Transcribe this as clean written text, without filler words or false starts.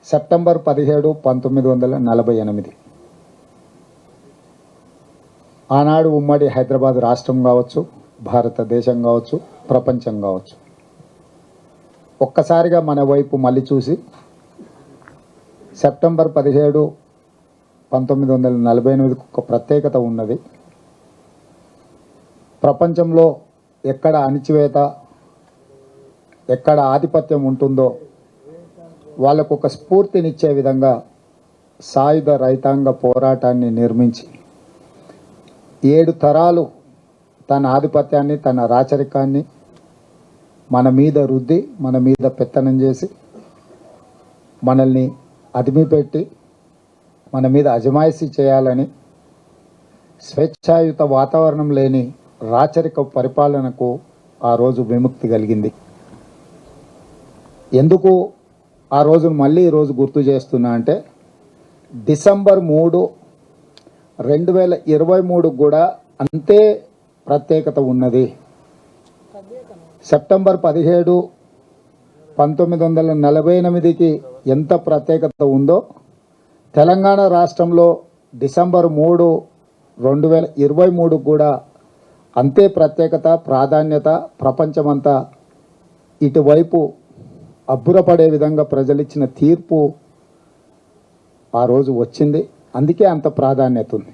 September 17, 1948 ఆనాడు ఉమ్మడి హైదరాబాద్ రాష్ట్రం కావచ్చు, భారతదేశం కావచ్చు, ప్రపంచం కావచ్చు, ఒక్కసారిగా మన వైపు మళ్ళీ చూసి సెప్టెంబర్ 17, 1948 ఒక ప్రత్యేకత ఉన్నది. ప్రపంచంలో ఎక్కడ అణిచివేత, ఎక్కడ ఆధిపత్యం ఉంటుందో వాళ్ళకు ఒక స్ఫూర్తినిచ్చే విధంగా సాయుధ రైతాంగ పోరాటాన్ని నిర్మించి 7 తరాలు తన ఆధిపత్యాన్ని, తన రాచరికాన్ని మన మీద రుద్ది, మన మీద పెత్తనం చేసి, మనల్ని అదిమిపెట్టి మన మీద అజమాయిషీ చేయాలని స్వేచ్ఛాయుత వాతావరణం లేని రాచరిక పరిపాలనకు ఆ రోజు విముక్తి కలిగింది. ఎందుకు ఆ రోజును మళ్ళీ ఈరోజు గుర్తు చేస్తున్నా అంటే, డిసెంబర్ 3, 2023 కూడా అంతే ప్రత్యేకత ఉన్నది. సెప్టెంబర్ 17, 1948కి ఎంత ప్రత్యేకత ఉందో, తెలంగాణ రాష్ట్రంలో డిసెంబర్ 3, 2023 కూడా అంతే ప్రత్యేకత, ప్రాధాన్యత. ప్రపంచమంతా ఇటువైపు అబ్బురపడే విధంగా ప్రజలిచ్చిన తీర్పు ఆ రోజు వచ్చింది. అందుకే అంత ప్రాధాన్యత ఉంది.